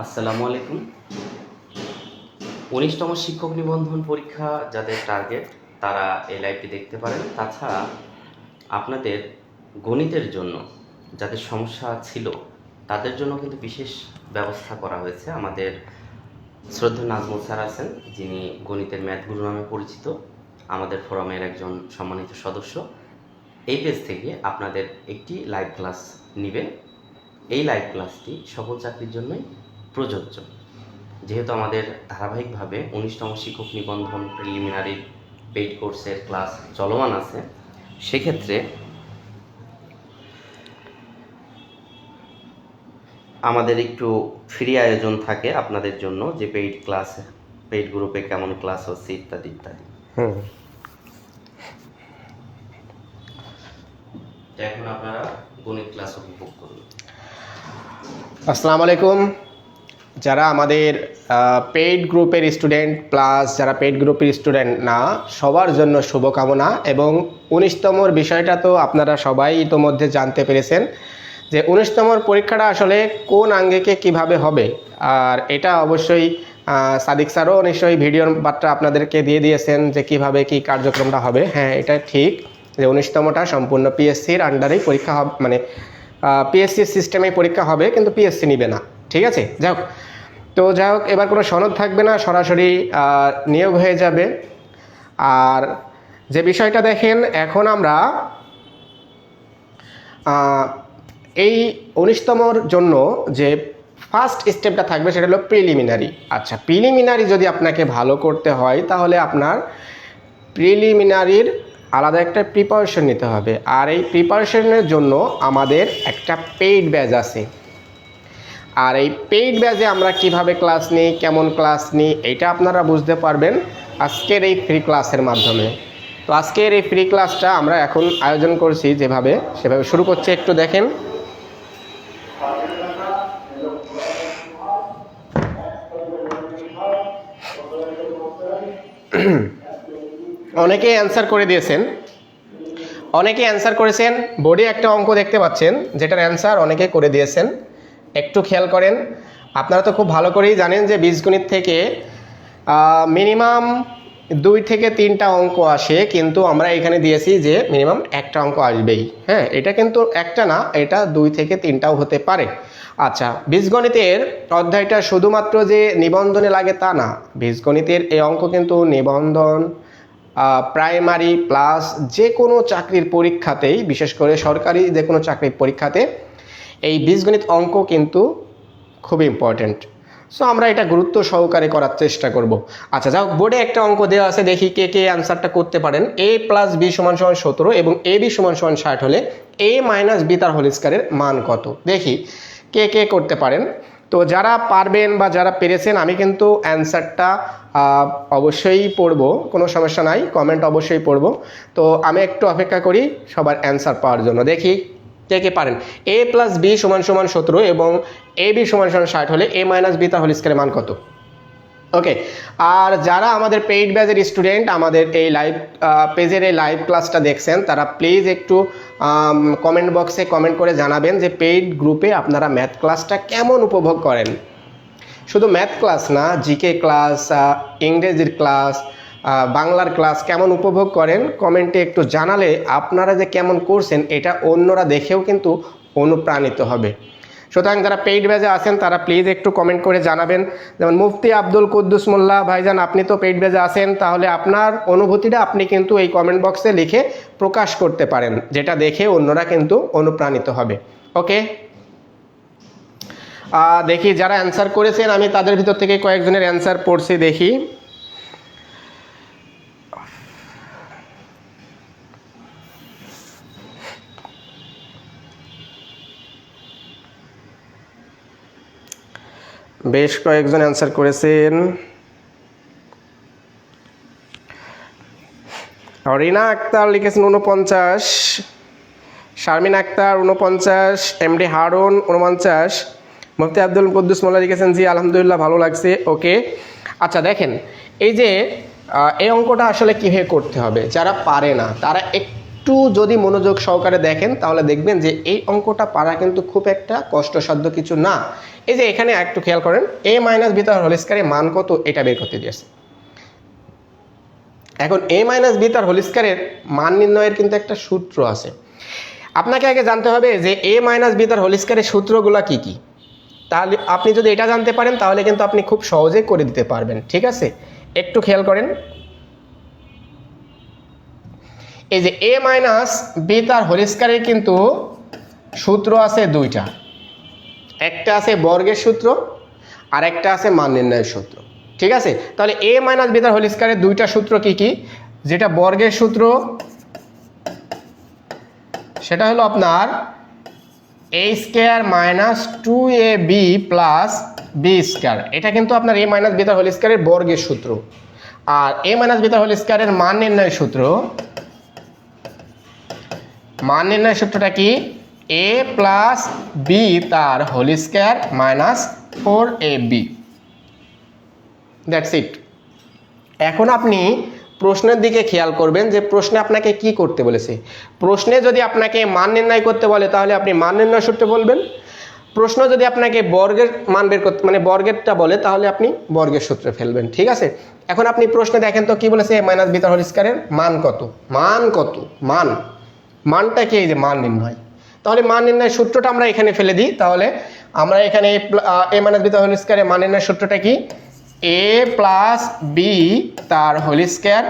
আসসালামু আলাইকুম। ১৯তম শিক্ষক নিবন্ধন পরীক্ষা যাদের টার্গেট তারা এই লাইভটি দেখতে পারেন। তাছাড়া আপনাদের গণিতের জন্য যাদের সমস্যা ছিল তাদের জন্য কিন্তু বিশেষ ব্যবস্থা করা হয়েছে। আমাদের শ্রদ্ধেয় নাজমুল স্যার আছেন, যিনি গণিতের ম্যাথ গুরু নামে পরিচিত, আমাদের ফোরামের একজন সম্মানিত সদস্য। এই পেজ থেকে আপনাদের একটি লাইভ ক্লাস নেবেন। এই লাইভ ক্লাসটি সকল চাকরির জন্যই প্রযোজ্য। যেহেতু আমাদের ধারাবাহিকভাবে ১৯তম শিক্ষক নিবন্ধন প্রিলিমিনারি পেইড কোর্সের ক্লাস চলমান আছে, সেক্ষেত্রে আমাদের একটু ফ্রি আয়োজন থাকে আপনাদের জন্য, যে পেইড গ্রুপে কেমন ক্লাস হচ্ছে ইত্যাদি ইত্যাদি। এখন আপনারা গণিত ক্লাস উপভোগ করুন। আসসালামু আলাইকুম। যারা আমাদের পেইড গ্রুপের স্টুডেন্ট প্লাস যারা পেইড গ্রুপের স্টুডেন্ট না, সবার জন্য শুভকামনা। এবং ১৯তমর বিষয়টা তো আপনারা সবাই ইতোমধ্যে জানতে পেরেছেন যে ১৯তমর পরীক্ষাটা আসলে কোন আঙ্গিকে কিভাবে হবে। আর এটা অবশ্যই সাদিক স্যারও নিশ্চয়ই ভিডিওর বার্তা আপনাদেরকে দিয়ে দিয়েছেন যে কিভাবে কি কার্যক্রমটা হবে। হ্যাঁ, এটা ঠিক যে ১৯তমটা সম্পূর্ণ পিএসসির আন্ডারেই পরীক্ষা হবে, মানে পিএসসির সিস্টেমে পরীক্ষা হবে, কিন্তু পিএসসি নিবে না। ঠিক আছে, যাই হোক এবার কোনো সনদ থাকবে না, সরাসরি নিয়োগ হয়ে যাবে। আর যে বিষয়টা দেখেন, এখন আমরা এই ১৯তমর জন্য যে ফার্স্ট স্টেপটা থাকবে সেটা হলো প্রিলিমিনারি। আচ্ছা, প্রিলিমিনারি যদি আপনাকে ভালো করতে হয় তাহলে আপনার প্রিলিমিনারির আলাদা একটা প্রিপারেশন নিতে হবে। আর এই প্রিপারেশনের জন্য আমাদের একটা পেইড ব্যাচ আছে। আর এই পেইড ব্যাচে আমরা কিভাবে ক্লাস নিই, কেমন ক্লাস নিই, এটা আপনারা বুঝতে পারবেন আজকের এই ফ্রি ক্লাসের মাধ্যমে। তো আজকের এই ফ্রি ক্লাসটা আমরা এখন আয়োজন করছি সেভাবে শুরু করছি। একটু দেখেন, অনেকেই অ্যান্সার করে দিয়েছেন, অনেকে অ্যান্সার করেছেন। বোর্ডে একটা অঙ্ক দেখতে পাচ্ছেন যেটার অ্যান্সার অনেকে করে দিয়েছেন। একটু খেয়াল করেন। আপনারা তো খুব ভালো করেই জানেন যে বীজগণিত থেকে মিনিমাম 2 থেকে 3টা অঙ্ক আসে, কিন্তু আমরা এখানে দিয়েছি যে মিনিমাম একটা অঙ্ক আসবেই। হ্যাঁ, এটা কিন্তু একটা না, এটা 2 থেকে 3টাও হতে পারে। আচ্ছা, বীজগণিতের অধ্যায়টা শুধুমাত্র যে নিবন্ধনে লাগে তা না। বীজগণিতের এই অঙ্ক কিন্তু নিবন্ধন, প্রাইমারি প্লাস যে কোনো চাকরির পরীক্ষাতেই, বিশেষ করে সরকারি যে কোনো চাকরির পরীক্ষাতে এই বীজগণিত অঙ্ক কিন্তু খুব ইম্পর্ট্যান্ট। সো আমরা এটা গুরুত্ব সহকারে করার চেষ্টা করব। আচ্ছা, যাও, বোর্ডে একটা অঙ্ক দেওয়া আছে, দেখি কে কে অ্যান্সারটা করতে পারেন। a + b = 17 এবং ab = 60 হলে a - b তার হোল স্কয়ারের মান কত? দেখি কে কে করতে পারেন। তো যারা পারবেন বা যারা পেরেছেন, আমি কিন্তু অ্যান্সারটা অবশ্যই পড়ব, কোনো সমস্যা নাই, কমেন্ট অবশ্যই পড়ব। তো আমি একটু অপেক্ষা করি সবার অ্যান্সার পাওয়ার জন্য। দেখি কে কে পারেন। a + b = 17 এবং ab = 60 হলে a - b তার হোল স্কয়ারের মান কত? ওকে। আর যারা আমাদের পেইড ব্যাচের স্টুডেন্ট, আমাদের এই লাইভ পেজের এই লাইভ ক্লাসটা দেখছেন, তারা প্লিজ একটু কমেন্ট বক্সে কমেন্ট করে জানাবেন যে পেইড গ্রুপে আপনারা ম্যাথ ক্লাসটা কেমন উপভোগ করেন। শুধু ম্যাথ ক্লাস না, জিকে ক্লাস, ইংরেজির ক্লাস, বাংলার ক্লাস কেমন উপভোগ করেন কমেন্টে একটু জানালে আপনারা যে কেমন করছেন এটা অন্যরা দেখেও কিন্তু অনুপ্রাণিত হবে। সুতরাং যারা পেইড ব্যাচে আছেন তারা প্লিজ একটু কমেন্ট করে জানাবেন। যেমন মুফতি আব্দুল কুদ্দুস মোল্লা ভাইজান, আপনি তো পেইড ব্যাচে আছেন, তাহলে আপনার অনুভূতিটা আপনি কিন্তু এই কমেন্ট বক্সে লিখে প্রকাশ করতে পারেন, যেটা দেখে অন্যরা কিন্তু অনুপ্রাণিত হবে। ওকে, দেখি যারা অ্যান্সার করেছেন, আমি তাদের ভিতর থেকে কয়েকজনের অ্যান্সার পড়ছি। দেখি বেশ কয়েকজন অ্যান্সার করেছেন। রিনা আক্তার লিখেছেন 49, শারমিন আক্তার 49, এমডি হারুন 49, মুফতি আব্দুল কুদ্দুস মোল্লা লিখেছেন জি আলহামদুলিল্লাহ ভালো লাগছে। ওকে, আচ্ছা দেখেন, এই যে এই অঙ্কটা আসলে কীভাবে করতে হবে, যারা পারে না তারা একটু যদি মনোযোগ সহকারে দেখেন তাহলে দেখবেন যে এই অঙ্কটা পারা কিন্তু খুব একটা কষ্টসাধ্য কিছু না। এই যে এখানে একটু খেয়াল করেন, a মাইনাস বি তার হোল স্কয়ারের মান কত এটা বের করতে দিয়েছে। এখন a মাইনাস বি তার হোল স্কয়ারের মান নির্ণয়ের কিন্তু একটা সূত্র আছে। আপনাকে আগে জানতে হবে যে a মাইনাস বি তার হোল স্কয়ারের সূত্রগুলো কি কি। তাহলে আপনি যদি এটা জানতে পারেন তাহলে কিন্তু আপনি খুব সহজে করে দিতে পারবেন, ঠিক আছে? একটু খেয়াল করেন, এই যে a মাইনাস বি তার হোল স্কয়ারের কিন্তু সূত্র আছে দুইটা, একটা আছে বর্গের সূত্র আর একটা আছে মান নির্ণয়ের সূত্র, ঠিক আছে? তাহলে a মাইনাস বি তার হোল স্কয়ারের দুইটা সূত্র কি কি? যেটা বর্গের সূত্র সেটা হলো আপনার a square minus 2ab plus B square, এটা কিন্তু আপনার a মাইনাস বি তার হোল স্কয়ারের বর্গের সূত্র। আর a মাইনাস বি তার হোল স্কয়ারের মান নির্ণয়ের সূত্রটা কি? a প্লাস বি তার whole square minus 4ab, that's it. এখন আপনি প্রশ্নের দিকে খেয়াল করবেন যে প্রশ্নে আপনাকে কি করতে বলেছে। প্রশ্নে যদি আপনাকে মান নির্ণয় করতে বলে তাহলে আপনি মান নির্ণয় সূত্র বলবেন। প্রশ্ন যদি আপনাকে বর্গের মান বের করতে মানে বর্গেরটা বলে তাহলে আপনি বর্গের সূত্রে ফেলবেন, ঠিক আছে? এখন আপনি প্রশ্নে দেখেন তো কি বলেছে, a মাইনাস বি তার হোল স্কয়ারের মান কত, মানটা কি? এই যে মান নির্ণয়। তাহলে মান নির্ণয়ের সূত্রটা আমরা এখানে ফেলে দিই। তাহলে আমরা এখানে a মাইনাস বি তার হোল স্কয়ারের মান নির্ণয়ের সূত্রটা কি? a প্লাস বি তার হোল স্কয়ার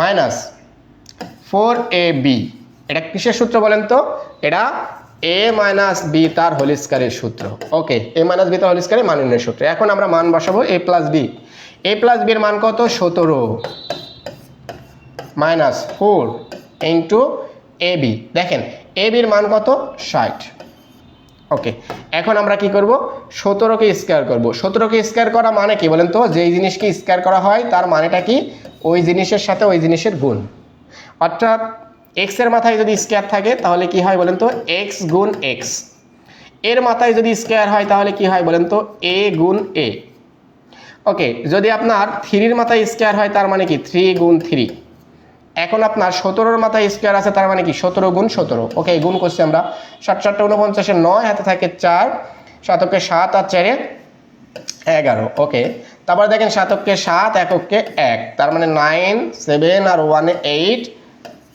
মাইনাস 4ab, এটা কিসের সূত্র বলেন তো? এটা a মাইনাস বি তার হোল স্কয়ারের সূত্র। ওকে, a মাইনাস বি তার হোল স্কয়ারের মান নির্ণয়ের সূত্র। এখন আমরা মান বসাবো a plus B. a plus B এর মান কত? 17 মাইনাস 4 ইন্টু ab। দেখেন ab এর মান কত? 60। ওকে, এখন আমরা কি করব? 17কে স্কয়ার করব। 17কে স্কয়ার করা মানে কি বলেন তো? যেই জিনিসকে স্কয়ার করা হয় তার মানেটা কি? ওই জিনিসের সাথে ওই জিনিসের গুণ। অর্থাৎ x এর মাথায় যদি স্কয়ার থাকে তাহলে কি হয় বলেন তো? x গুণ x। এর মাথায় যদি স্কয়ার হয় তাহলে কি হয় বলেন তো? a গুণ a। ওকে, যদি আপনার 3 এর মাথায় স্কয়ার হয় তার মানে কি? 3 গুণ 3। এখন আপনার 17-র মাথায় স্কয়ার আছে তার মানে কি? 17 গুণ 17। ওকে, গুণ করছি আমরা। 7 7 49 9, হাতে থাকে 4, 7কে 7 আর 4 11। ওকে, তারপর দেখেন 7কে 7, এককে 1, তার মানে 9 7 আর 1 8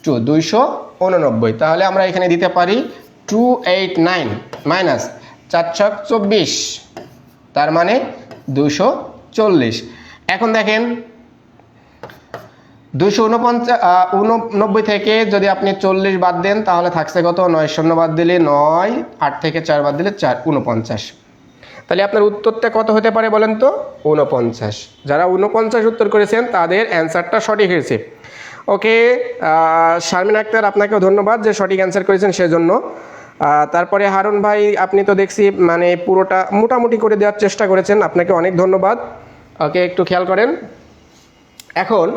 2 289। তাহলে আমরা এখানে দিতে পারি 289 মাইনাস 4 6 24, তার মানে 240। এখন দেখেন 289 থেকে যদি আপনি 40 বাদ দেন তাহলে থাকছে কত? 9 শূন্য বাদ দিলে 9, 8 থেকে 4 বাদ দিলে 4, 49। তাহলে আপনার উত্তরটা কত হতে পারে বলেন তো? 49। যারা 49 উত্তর করেছেন তাদের অ্যান্সারটা সঠিক হয়েছে। ওকে, শারমিন আক্তার আপনাকেও ধন্যবাদ যে সঠিক অ্যান্সার করেছেন সেজন্য। তারপরে হারুন ভাই, আপনি তো দেখছি মানে পুরোটা মোটামুটি করে দেওয়ার চেষ্টা করেছেন, আপনাকে অনেক ধন্যবাদ। ওকে, একটু খেয়াল করেন। এখন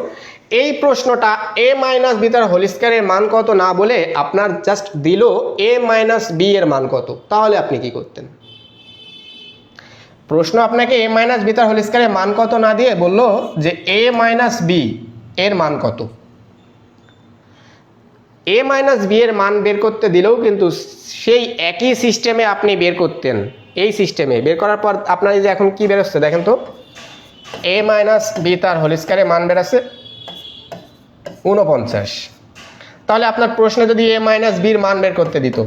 এই প্রশ্নটা a মাইনাস বি তার হোল স্কয়ারের মান কত না বলে আপনার জাস্ট দিল a মাইনাস বি এর মান কত, তাহলে আপনি কি করতেন? প্রশ্ন আপনাকে a মাইনাস বি তার হোল স্কয়ারের মান কত না দিয়ে বললো যে a মাইনাস বি এর মান কত। a মাইনাস বি এর মান বের করতে দিলেও কিন্তু সেই একই সিস্টেমে আপনি বের করতেন। এই সিস্টেমে বের করার পর আপনার এই যে এখন কি বেরোচ্ছে দেখেন তো, a মাইনাস বি তার হোল স্কয়ারের মান বেরোচ্ছে 49। তাহলে আপনার প্রশ্নে যদি a মাইনাস বির মান বের করতে দিত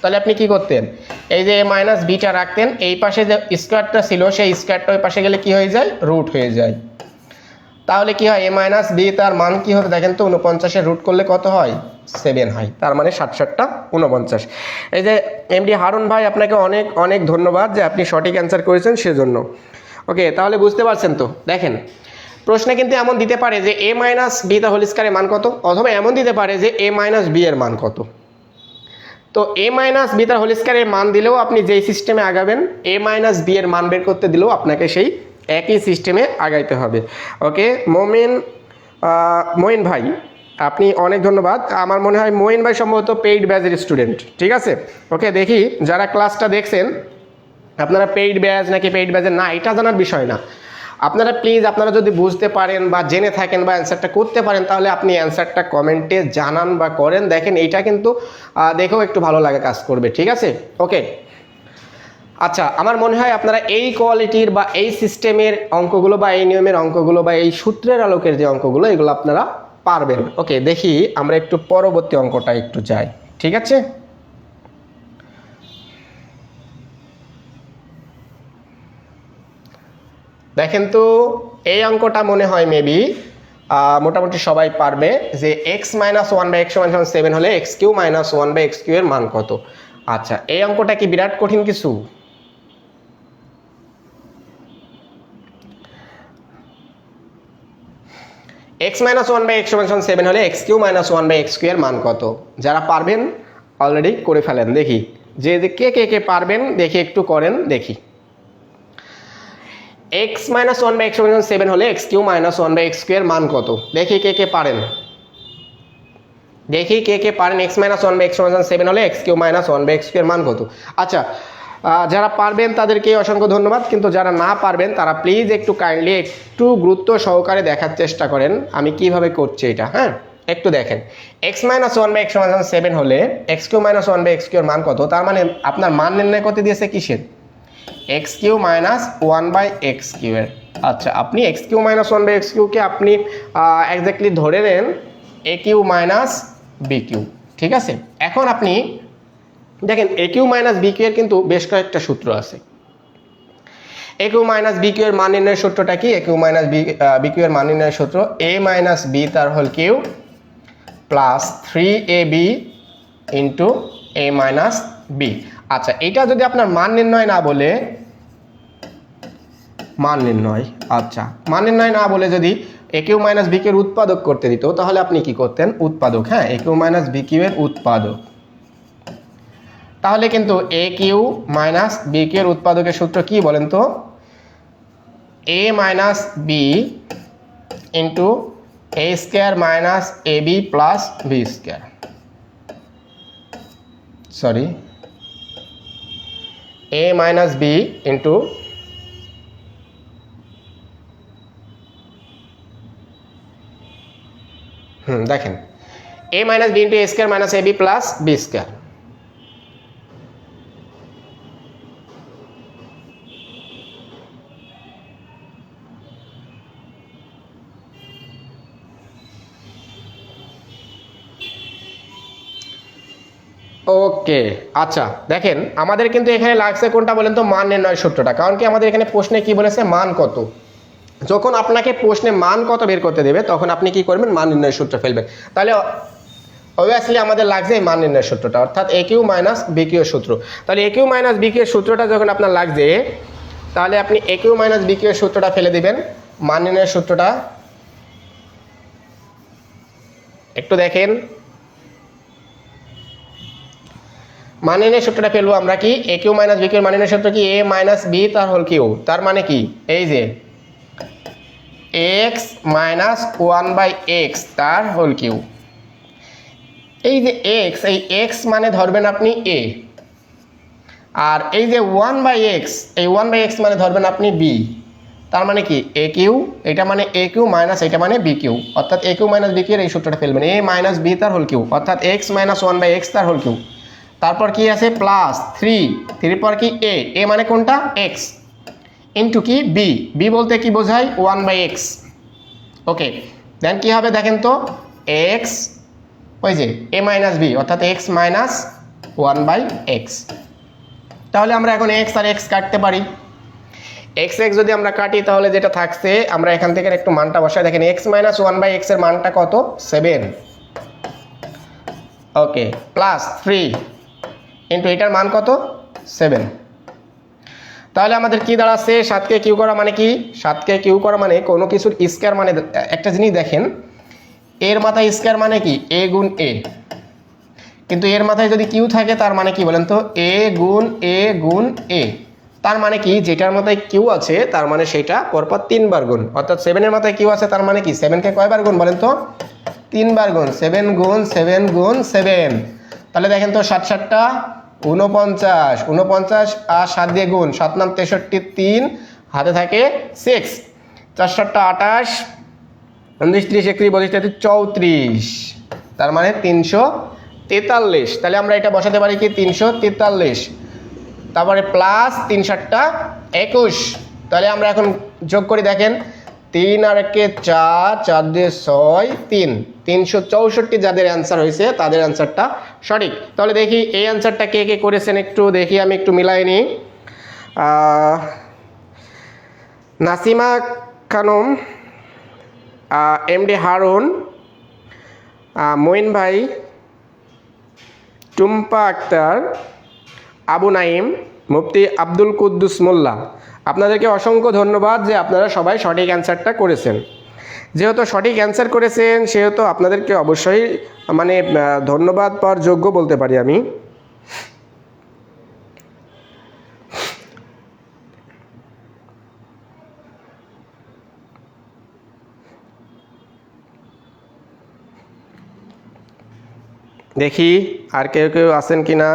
তাহলে আপনি কি করতেন? এই যে a মাইনাস বিটা রাখতেন, এই পাশে যে স্কয়ারটা ছিল সেই স্কয়ারটা ওই পাশে গেলে কি হয়ে যায়? রুট হয়ে যায়। তাহলে কি হয়? a মাইনাস বি তার মান কি হবে দেখেন তো? 49-এর রুট করলে কত হয়? 7 হয়। তার মানে 7 7 49। এই যে এমডি হারুন ভাই, আপনাকে অনেক অনেক ধন্যবাদ যে আপনি সঠিক অ্যান্সার করেছেন সেজন্য। ওকে, তাহলে বুঝতে পারছেন তো? দেখেন প্রশ্নে কিন্তু এমন দিতে পারে যে a মাইনাস বি তার হোল স্কয়ারের মান কত, অথবা এমন দিতে পারে যে a মাইনাস বি এর মান কত। তো a মাইনাস বি তার হোল স্কয়ারের মান দিলেও আপনি যেই সিস্টেমে আগাবেন, a মাইনাস বি এর মান বের করতে দিলেও আপনাকে সেই একই সিস্টেমে আগাইতে হবে। ওকে, মঈন ভাই, আপনি অনেক ধন্যবাদ। আমার মনে হয় মঈন ভাই সম্ভবত পেইড ব্যাচের স্টুডেন্ট, ঠিক আছে? ওকে, দেখি যারা ক্লাসটা দেখছেন আপনারা পেইড ব্যাচ নাকি পেইড ব্যাচের না এটা জানার বিষয় না। আপনারা প্লিজ আপনারা যদি বুঝতে পারেন বা জেনে থাকেন বা অ্যান্সারটা করতে পারেন তাহলে আপনি অ্যান্সারটা কমেন্টে জানান বা করেন। দেখেন এইটা কিন্তু দেখেও একটু ভালো লাগে কাজ করবে, ঠিক আছে? ওকে, আচ্ছা, আমার মনে হয় আপনারা এই কোয়ালিটির বা এই সিস্টেমের অঙ্কগুলো বা এই নিয়মের অঙ্কগুলো বা এই সূত্রের আলোকের যে অঙ্কগুলো এগুলো আপনারা পারবেন। ওকে, দেখি আমরা একটু পরবর্তী অঙ্কটা একটু যাই, ঠিক আছে? দেখেন তো এই অঙ্কটা মনে হয় মেবি মোটামুটি সবাই পারবে যে X minus one by X সমান 7 হলে X Q minus one by X Q এর মান কত। আচ্ছা, এই অঙ্কটা কি বিরাট কঠিন কিছু? X minus one by X সমান 7 হলে X Q minus one by X Q এর মান কত? যারা পারবেন অলরেডি করে ফেলেন, দেখি যে কে কে কে পারবেন দেখি একটু করেন দেখি। X minus one by X সমান 7 হলে X Q minus one by X Q এর মান কত? দেখি কে কে পারেন, দেখি কে কে পারেন। X minus one by X সমান 7 হলে X Q minus one by X Q এর মান কত? আচ্ছা, যারা পারবেন তাদেরকে অসংখ্য ধন্যবাদ, কিন্তু যারা না পারবেন তারা প্লিজ একটু কাইন্ডলি একটু গুরুত্ব সহকারে দেখার চেষ্টা করেন আমি কিভাবে করছি এটা। হ্যাঁ, একটু দেখেন। X minus one by X সমান 7 হলে X Q minus one by X Q এর মান কত? তার মানে আপনার মান নির্ণয় করতে দিয়েছে কিসের? X Q minus one by X Q এর। আচ্ছা, আপনি X Q minus one by X কিউকে আপনি একজাক্টলি ধরে নেন A Q minus B Q, ঠিক আছে? এখন আপনি দেখেন A Q minus B Q এর কিন্তু বেশ কয়েকটা সূত্র আছে। A Q minus B Q এর মান নির্ণয়ের সূত্রটা কি? A Q minus B Q এর মান নির্ণয়ের সূত্র এ মাইনাস বি তার whole Q plus 3ab into এ মাইনাস বি। আচ্ছা, এটা যদি আপনার মান নির্ণয় না বলে মান নির্ণয়, আচ্ছা মান নির্ণয় না বলে যদি এ কিউ মাইনাস বি কিউ এর উৎপাদক করতে দিত তাহলে আপনি কি করতেন? উৎপাদক, হ্যাঁ, A Q minus B Q এর উৎপাদক। তাহলে কিন্তু A Q minus B Q এর উৎপাদকের সূত্র কি বলেন তো? A minus B into A square minus A B plus B square, sorry A minus B into দেখেন A minus B into A square minus A B plus B square. Okay, আচ্ছা দেখেন আমাদের কিন্তু এখানে লাগছে কোনটা বলেন তো? মান নির্ণয়ের সূত্রটা। কারণ কি আমাদের এখানে প্রশ্নে কি বলেছে? মান কত। যখন আপনাকে প্রশ্নে মান কত বের করতে দেবে তখন আপনি কি করবেন? মান নির্ণয়ের সূত্র ফেলবেন। তাহলে অবভিয়াসলি আমাদের লাগছে এই মান নির্ণয়ের সূত্রটা, অর্থাৎ A Q minus B Q এর সূত্র। তাহলে এ কিউ মাইনাস বি কিউ এর সূত্রটা যখন আপনার লাগছে তাহলে আপনি এ কিউ মাইনাস বি কিউ এর সূত্রটা ফেলে দিবেন। মান নির্ণয়ের সূত্রটা একটু দেখেন, মান নির্ণয়ের সূত্রটা ফেলবো আমরা কি? A Q minus B Q এর মান নির্ণয়ের সূত্র কি? এ মাইনাস বি তার হোল কিউ। তার মানে কি? এই যে X minus one by X তার হোল কিউ। এই যে এক্স, এই এক্স মানে ধরবেন আপনি এ, আর এই যে ওয়ান বাই এক্স, এই ওয়ান বাই এক্স মানে ধরবেন আপনি বি। তার মানে কি? এ কিউ, এটা মানে এ কিউ মাইনাস এটা মানে বি কিউ, অর্থাৎ A Q minus B Q এর এই সূত্রটা ফেলবেন। এ মাইনাস বি তার হোল কিউ অর্থাৎ X minus one by X তার হোল কিউ। তারপর কি আছে? প্লাস 3 পর কি? এ মানে কোনটা? এক্স ইন্টু কি? বি। বি বলতে কি বোঝায়? One by X. Okay, then কি হবে দেখেন তো? এক্স ওই যে এ মাইনাস বি অর্থাৎ X minus one by X. তাহলে আমরা এখন এক্স আর এক্স কাটতে পারি। এক্স এক্স যদি আমরা কাটি তাহলে যেটা থাকছে আমরা এখান থেকে একটু মানটা বসাই। দেখেন X minus one by X এর মানটা কত? 7। ওকে, প্লাস 3 ইন্টু এটার মান কত? 7। তাহলে আমাদের কি দাঁড়াচ্ছে? 7কে কিউ করা মানে কি? 7কে কিউ করা মানে কোনো কিছুর স্কয়ার মানে একটা জিনিস দেখেন, এর মাথায় স্কয়ার মানে কি? এ গুণ এ, কিন্তু এর মাথায় যদি কিউ থাকে তার মানে কি বলেন তো? এ গুণ এ গুণ এ। তার মানে কি? যেটার মাথায় কিউ আছে তার মানে সেটা পরপর 3 বার গুণ, অর্থাৎ 7 এর মাথায় কিউ আছে তার মানে কি? 7কে কয়বার গুণ বলেন তো? 3 বার গুণ। 7 গুণ 7 গুণ 7। তাহলে দেখেন তো 7 7টা 49, 49 আর 7 দিয়ে গুণ, 7 9 63, 3 হাতে থাকে 6। 4 × 8 = 29, 30, 31, 32, 34, তার মানে 343। তাহলে আমরা এটা বসাতে পারি কি 343, তারপরে প্লাস 3 × 7 = 21। তাহলে আমরা এখন যোগ করি, দেখেন 3 আর 1 4, 4 দিয়ে 6, 3, 364 যাদের অ্যান্সার হয়েছে তাদের অ্যান্সারটা সঠিক। তাহলে দেখি এই অ্যান্সারটা কে কে করেছেন একটু দেখি, আমি একটু মিলাই নিই। নাসিমা খানম, এমডি হারুন, মঈন ভাই, টুম্পা আক্তার, আবু নাইম, মুফতি আব্দুল কুদ্দুস মোল্লা, আপনাদেরকে অসংখ্য ধন্যবাদ যে আপনারা সবাই সঠিক অ্যান্সারটা করেছেন। যেহেতু সঠিক অ্যান্সার করেছেন সেহেতু আপনাদেরকে অবশ্যই মানে ধন্যবাদ পাওয়ার যোগ্য বলতে পারি আমি। দেখি আর কেউ কেউ আছেন কি না।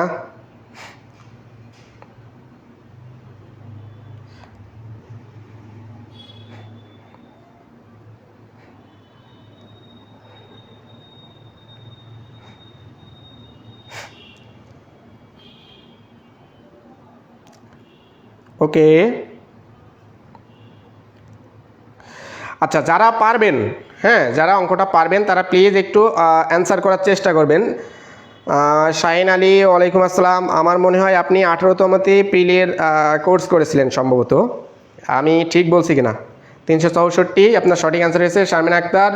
ওকে, আচ্ছা যারা পারবেন, হ্যাঁ যারা অঙ্কটা পারবেন তারা প্লিজ একটু অ্যান্সার করার চেষ্টা করবেন। শাহিন আলী, ওয়ালাইকুম আসসালাম। আমার মনে হয় আপনি 18তমতে প্রিলির কোর্স করেছিলেন সম্ভবত, আমি ঠিক বলছি কিনা? 364 আপনার সঠিক অ্যান্সার হয়েছে। শারমিন আক্তার,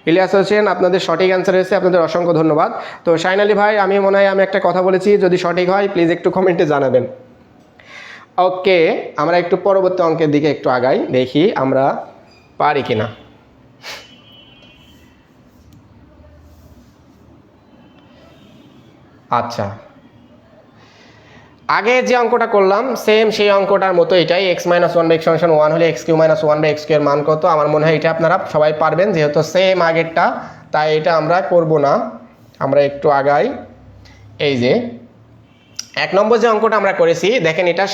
ইলিয়াস হোসেন, আপনাদের সঠিক অ্যান্সার হয়েছে, আপনাদের অসংখ্য ধন্যবাদ। তো শাহিন আলী ভাই, আমি মনে হয় আমি একটা কথা বলেছি, যদি সঠিক হয় প্লিজ একটু কমেন্টে জানাবেন। ওকে, আমরা একটু পরবর্তী অঙ্কের দিকে একটু আগাই, দেখি আমরা পারি কিনা। আচ্ছা, আগে যে অঙ্কটা করলাম সেম সেই অঙ্কটার মতো এটাই, x - 1/x = 1 হলে x³ - 1/x² এর মান কত? আমার মনে হয় এটা আপনারা সবাই পারবেন, যেহেতু সেম আগেরটা, তাই এটা আমরা করব না। আমরা একটু আগাই। এই যে 1 নম্বর যে অঙ্কটা আমরা করেছি, দেখেন এটা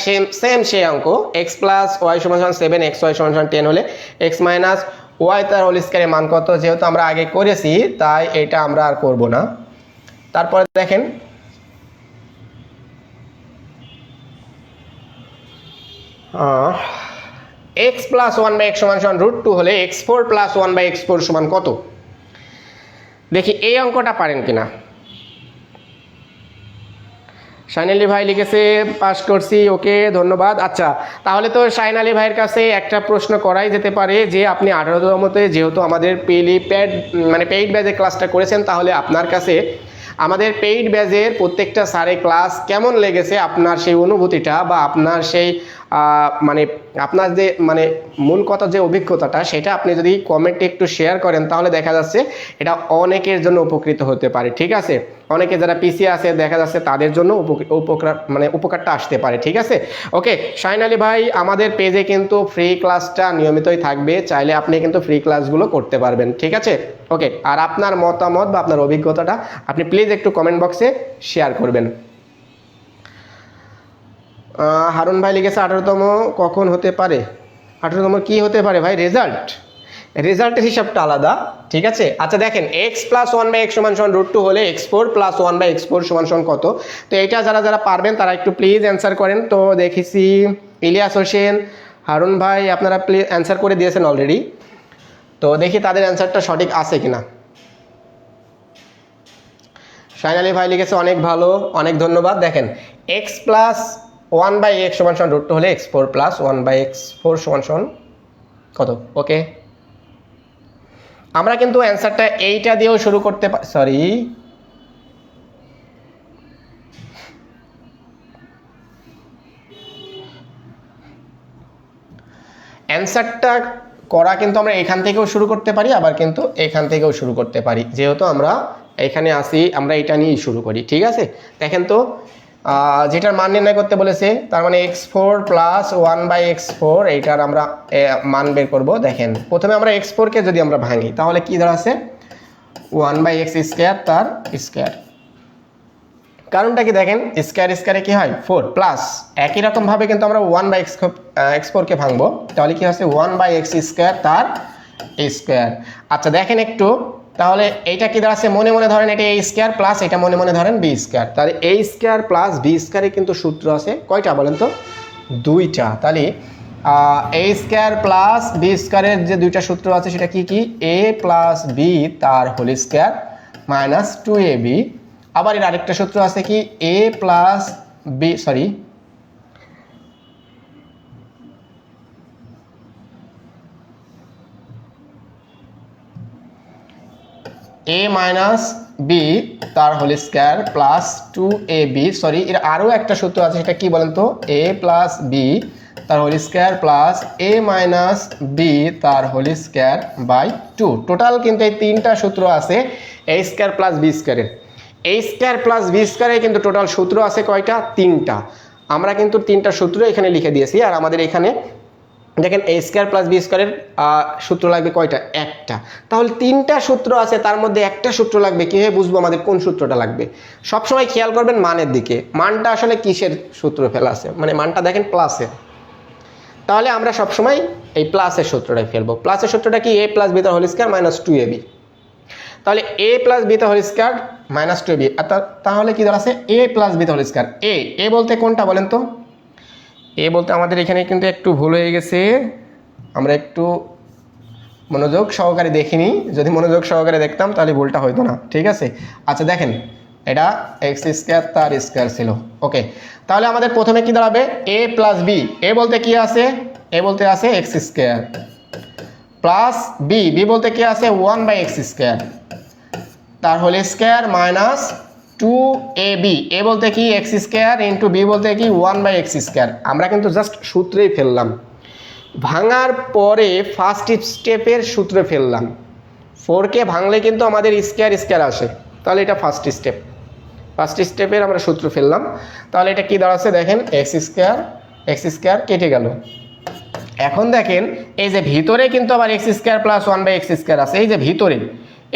সেম সেই অঙ্ক, x + y = 7, xy = 10 হলে x - y তার হোল স্কয়ার এর মান কত? যেহেতু আমরা আগে করেছি তাই এটা আমরা আর করব না। তারপরে দেখেন x + 1/x = √2 হলে x4 + 1/x4 সমান কত? দেখি এই অঙ্কটা পারেন কিনা। শাহিন আলী ভাই লিখেছে পাস করছি, ওকে ধন্যবাদ। আচ্ছা, তাহলে তো শাহিন আলী ভাইয়ের কাছে একটা প্রশ্ন করাই যেতে পারে যে আপনি 18তমতে যেহেতু আমাদের পেইড ব্যাচে ক্লাসটা করেছেন, তাহলে আপনার কাছে আমাদের পেইড ব্যাচের প্রত্যেকটা স্যারের ক্লাস কেমন লেগেছে, আপনার সেই অনুভূতিটা বা আপনার সেই আপনার যে মূল কথা যে অভিজ্ঞতাটা, সেটা আপনি যদি কমেন্টে একটু শেয়ার করেন তাহলে দেখা যাচ্ছে এটা অনেকের জন্য উপকৃত হতে পারে। ঠিক আছে, অনেকে যারা পিছিয়ে আছে দেখা যাচ্ছে তাদের জন্য উপকারটা আসতে পারে। ঠিক আছে, ওকে। শাহিন আলী ভাই, আমাদের পেজে কিন্তু ফ্রি ক্লাসটা নিয়মিতই থাকবে, চাইলে আপনি কিন্তু ফ্রি ক্লাসগুলো করতে পারবেন। ঠিক আছে, ওকে। আর আপনার মতামত বা আপনার অভিজ্ঞতাটা আপনি প্লিজ একটু কমেন্ট বক্সে শেয়ার করবেন। হারুন ভাই লিখেছে 18তম কখন হতে পারে? 18তম কি হতে পারে ভাই? রেজাল্টের হিসাবটা আলাদা। ঠিক আছে, আচ্ছা দেখেন x + 1/x = √2 হলে x4 + 1/x4 সমান কত? তো এটা যারা যারা পারবেন তারা একটু প্লিজ অ্যান্সার করেন। তো দেখেছি ইলিয়াস হোসেন, হারুন ভাই আপনারা প্লিজ অ্যান্সার করে দিয়েছেন অলরেডি, তো দেখি তাদের অ্যান্সারটা সঠিক আছে কিনা। শাহিন আলী ভাই লিখেছে অনেক ভালো, অনেক ধন্যবাদ। দেখেন x + 1/x = √2 হলে x4 + 1/x4 সমান কত? ওকে, আমরা কিন্তু অ্যান্সারটা এইটা দিয়েও শুরু করতে পারি, সরি অ্যান্সারটা করা কিন্তু আমরা এখান থেকেও শুরু করতে পারি, আবার কিন্তু এখান থেকেও শুরু করতে পারি। যেহেতু আমরা এখানে আসি, আমরা এটা নিয়েই শুরু করি। ঠিক আছে, দেখেন তো যেটার মান নির্ণয় করতে বলেছে, তার মানে x4 + 1/x4, এইটার আমরা মান বের করব। দেখেন প্রথমে আমরা x4কে যদি আমরা ভাঙি তাহলে কি দাঁড়াচ্ছে? 1/x² তার স্কয়ার কারণটা কি দেখেন, স্কোয়ার স্কোয়ারে কি হয় 4 প্লাস একই রকমভাবে কিন্তু আমরা 1/x4কে ভাঙবো, তাহলে কি হচ্ছে 1/x² তার স্কোয়ার। আচ্ছা দেখেন একটু, তাহলে এইটা কি দাঁড়াচ্ছে, মনে মনে ধরেন এটা a স্কোয়ার প্লাস এটা মনে মনে ধরেন b স্কোয়ার, তাহলে a স্কোয়ার প্লাস b স্কোয়ারে কিন্তু সূত্র আছে কয়টা বলেন তো, দুইটা। তাহলে a স্কোয়ার প্লাস b স্কোয়ারের যে দুইটা সূত্র আছে সেটা কি কি, a প্লাস b তার হোল স্কোয়ার মাইনাস 2ab। আবার এর আরেকটা সূত্র আছে কি, a plus b sorry a minus b তার whole square plus 2ab, sorry এর আরও একটা সূত্র আছে সেটা কি বলেন তো, a প্লাস b তার whole square plus a minus b তার হোল স্কোয়ার বাই 2। টোটাল কিন্তু এই তিনটা সূত্র আছে a স্কোয়ার প্লাস b স্কোয়ারের। a স্কোয়ার প্লাস b স্কোয়ারে কিন্তু টোটাল সূত্র আছে কয়টা, তিনটা। আমরা কিন্তু তিনটা সূত্র এখানে লিখে দিয়েছি, আর আমাদের এখানে দেখেন a স্কোয়ার প্লাস b স্কোয়ারের সূত্র লাগবে কয়টা, একটা। তাহলে তিনটা সূত্র আছে, তার মধ্যে একটা সূত্র লাগবে, কীভাবে বুঝবো আমাদের কোন সূত্রটা লাগবে? সবসময় খেয়াল করবেন মানের দিকে, মানটা আসলে কিসের সূত্র ফেলা আছে, মানে মানটা দেখেন প্লাসের, তাহলে আমরা সবসময় এই প্লাসের সূত্রটাই ফেলবো। প্লাসের সূত্রটা কি, a প্লাস b তার হোল স্কোয়ার মাইনাস 2ab, তাহলে a প্লাস b তার হোল স্কোয়ার মাইনাস 2ab, তাহলে কি দাঁড়াচ্ছে a প্লাস b তার হোল স্কোয়ার। a বলতে কোনটা বলেন তো, এ বলতে আমাদের এখানে কিন্তু একটু ভুল হয়ে গেছে, আমরা একটু মনোযোগ সহকারে দেখিনি, যদি মনোযোগ সহকারে দেখতাম তাহলে ভুলটা হইতো না, ঠিক আছে। আচ্ছা দেখেন এটা এক্স স্কোয়ার তার স্কোয়ার ছিল, ওকে। তাহলে আমাদের প্রথমে কি দাঁড়াবে, a প্লাস b, এ বলতে কি আছে, এ বলতে আছে x square plus b, b বলতে কি আছে 1/x স্কোয়ার তার হোল স্কোয়ার মাইনাস 2ab, এ বলতে কি এক্স স্কোয়ার ইন্টু বি বলতে কি 1/x স্কোয়ার। আমরা কিন্তু জাস্ট সূত্রেই ফেললাম, ভাঙার পরে ফার্স্ট স্টেপের সূত্রে ফেললাম। 4কে ভাঙলে কিন্তু আমাদের স্কোয়ার স্কোয়ার আসে, তাহলে এটা ফার্স্ট স্টেপ, ফার্স্ট স্টেপের আমরা সূত্র ফেললাম। তাহলে এটা কি দাঁড়াচ্ছে দেখেন, এক্স স্কোয়ার কেটে গেল। এখন দেখেন এই যে ভিতরে কিন্তু আবার x square plus 1/x square আছে, এই যে ভিতরে,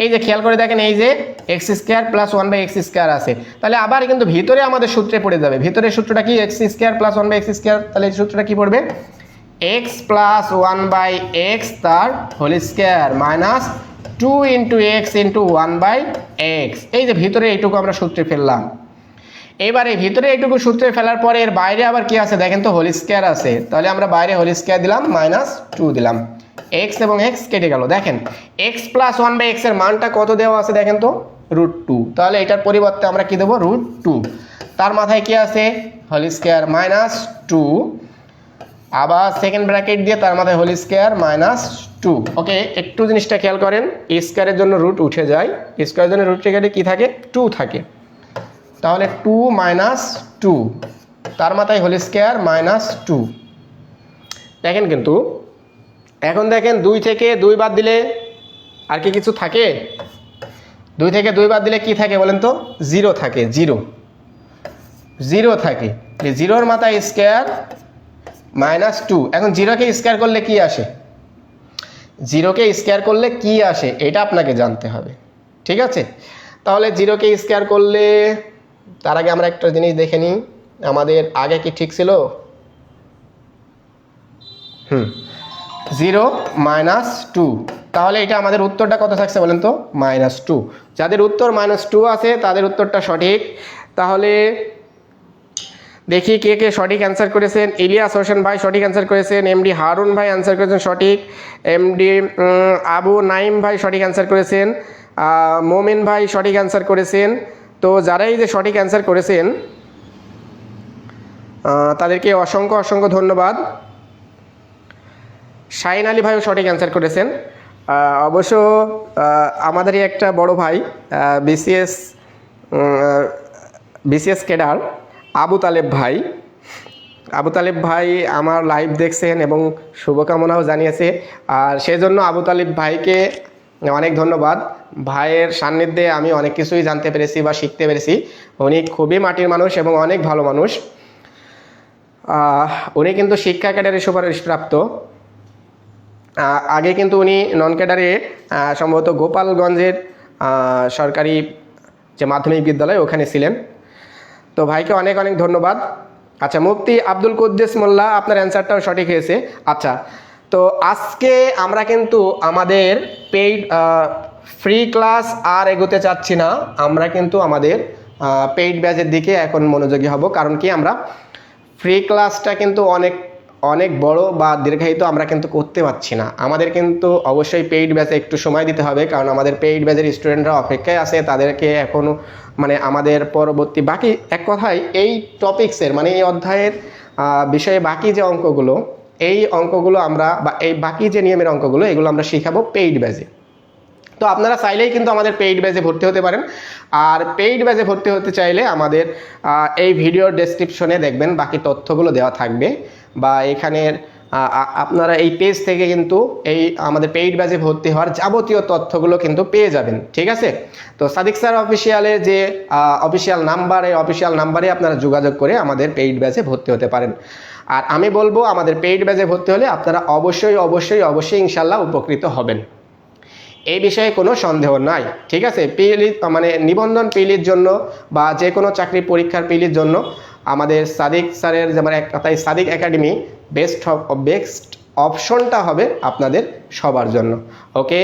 এই যে খেয়াল করে দেখেন এই যে x square plus 1/x square আছে, তাহলে আবার কিন্তু ভিতরে আমাদের সূত্রে পড়ে যাবে। ভিতরের সূত্রটা কি, x square plus 1/x square, তাহলে এই সূত্রটা কি পড়বে, এক্স প্লাস 1/x তার whole square minus 2 into X into 1/x। এই যে ভিতরে এইটুকু আমরা সূত্রে ফেললাম। এবারে ভিতরে এইটুকু সূত্রে ফেলার পরে এর বাইরে আবার কি আছে দেখেন তো, হোল স্কোয়ার আছে, তাহলে আমরা বাইরে হোল স্কোয়ার দিলাম মাইনাস 2 দিলাম, এক্স এবং এক্স কেটে গেল। দেখেন এক্স প্লাস 1/x এর মানটা কত দেওয়া আছে দেখেন তো, √2, তাহলে এটার পরিবর্তে আমরা কি দেবো, √2, তার মাথায় কি আছে হোল স্কোয়ার মাইনাস 2, আবার সেকেন্ড ব্র্যাকেট দিয়ে তার মাথায় হোল স্কোয়ার মাইনাস 2। ওকে, একটু জিনিসটা খেয়াল করেন, স্কোয়ারের জন্য রুট উঠে যায়, স্কোয়ারের জন্য রুট উঠে গেলে কী থাকে, 2 থাকে, তাহলে 2 মাইনাস 2 তার মাথায় হোল স্কোয়ার মাইনাস 2। দেখেন কিন্তু এখন দেখেন 2 থেকে 2 বাদ দিলে আর কি কিছু থাকে, 2 থেকে 2 বাদ দিলে কি থাকে বলেন তো, 0 থাকে, 0 থাকে, 0-র মাথায় স্কোয়ার মাইনাস 2। এখন 0কে স্কোয়ার করলে কি আসে, 0কে স্কোয়ার করলে কি আসে এটা আপনাকে জানতে হবে, ঠিক আছে। তাহলে 0কে স্কোয়ার করলে, তার আগে আমরা একটা জিনিস দেখে নিই, আমাদের আগে কি ঠিক ছিল, 0 মাইনাস 2, তাহলে এটা আমাদের উত্তরটা কত থাকছে বলেন তো, -2। যাদের উত্তর -2 আছে তাদের উত্তরটা সঠিক। তাহলে দেখি কে কে সঠিক অ্যান্সার করেছেন। ইলিয়াস হোসেন ভাই সঠিক অ্যান্সার করেছেন, এমডি হারুন ভাই অ্যান্সার করেছেন সঠিক, এমডি আবু নাইম ভাই সঠিক অ্যান্সার করেছেন, মোমিন ভাই সঠিক অ্যান্সার করেছেন। তো যারাই যে সঠিক অ্যান্সার করেছেন তাদেরকে অসংখ্য অসংখ্য ধন্যবাদ। শাহিন আলী ভাইও সঠিক অ্যান্সার করেছেন। অবশ্য আমাদেরই একটা বড় ভাই বিসিএস ক্যাডার আবু তালেব ভাই আমার লাইভ দেখছেন এবং শুভকামনাও জানিয়েছে, আর সেজন্য আবু তালেব ভাইকে অনেক ধন্যবাদ। ভাইয়ের সান্নিধ্যে আমি অনেক কিছুই জানতে পেরেছি বা শিখতে পেরেছি। উনি খুবই মাটির মানুষ এবং অনেক ভালো মানুষ। উনি কিন্তু শিক্ষা ক্যাডারে সুপারিশপ্রাপ্ত। আগে কিন্তু উনি নন ক্যাডারে সম্ভবত গোপালগঞ্জের সরকারি যে মাধ্যমিক বিদ্যালয় ওখানে ছিলেন। তো ভাইকে অনেক অনেক ধন্যবাদ। আচ্ছা, মুফতি আব্দুল কুদ্দুস মোল্লা, আপনার অ্যান্সারটাও সঠিক হয়েছে। আচ্ছা, তো আজকে আমরা কিন্তু আমাদের পেইড ফ্রি ক্লাস আর এগোতে চাচ্ছি না, আমরা কিন্তু আমাদের পেইড ব্যাচের দিকে এখন মনোযোগী হব। কারণ কি, আমরা ফ্রি ক্লাসটা কিন্তু অনেক অনেক বড় বা দীর্ঘায়িত আমরা কিন্তু করতে পারছি না। আমাদের কিন্তু অবশ্যই পেইড ব্যাচে একটু সময় দিতে হবে, কারণ আমাদের পেইড ব্যাচের স্টুডেন্টরা অপেক্ষায় আছে, তাদেরকে এখনও মানে আমাদের পরবর্তী বাকি এক কথায় এই টপিক্সের মানে এই অধ্যায়ের বিষয়ে বাকি যে অঙ্কগুলো, এই অঙ্কগুলো আমরা বা এই বাকি যে নিয়মের অঙ্কগুলো এগুলো আমরা শিখাবো পেইড ব্যাচে। তো আপনারা চাইলেই কিন্তু আমাদের পেইড ব্যাচে ভর্তি হতে পারেন। আর পেইড ব্যাচে ভর্তি হতে চাইলে আমাদের এই ভিডিওর ডেসক্রিপশনে দেখবেন বাকি তথ্যগুলো দেওয়া থাকবে, বা এখানের আপনারা এই পেজ থেকে কিন্তু এই আমাদের পেইড ব্যাচে ভর্তি হওয়ার যাবতীয় তথ্যগুলো কিন্তু পেয়ে যাবেন। ঠিক আছে, তো সাদিক স্যার অফিসিয়ালের যে অফিসিয়াল নাম্বার, এই অফিসিয়াল নাম্বারে আপনারা যোগাযোগ করে আমাদের পেইড ব্যাচে ভর্তি হতে পারেন। আর আমি বলবো, আমাদের পেইড ব্যাচে ভর্তি হলে আপনারা অবশ্যই অবশ্যই অবশ্যই ইনশাল্লাহ উপকৃত হবেন, এই বিষয়ে কোনো সন্দেহ নাই। ঠিক আছে, পিএলই মানে নিবন্ধন পিএলির জন্য বা যে কোনো চাকরি পরীক্ষার পিএলির জন্য আমাদের সাদিক স্যারের যেমন এক কথায় সাদিক একাডেমি বেস্ট অপশনটা হবে আপনাদের সবার জন্য। ওকে,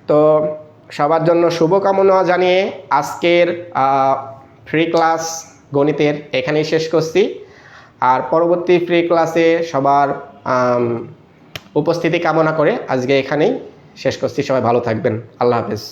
তো সবার জন্য শুভকামনা জানিয়ে আজকের ফ্রি ক্লাস গণিতের এখানেই শেষ করছি। আর পরবর্তী ফ্রি ক্লাসে সবার উপস্থিতি কামনা করে আজকে এখানেই শেষ করছি। সবাই ভালো থাকবেন, আল্লাহ হাফেজ।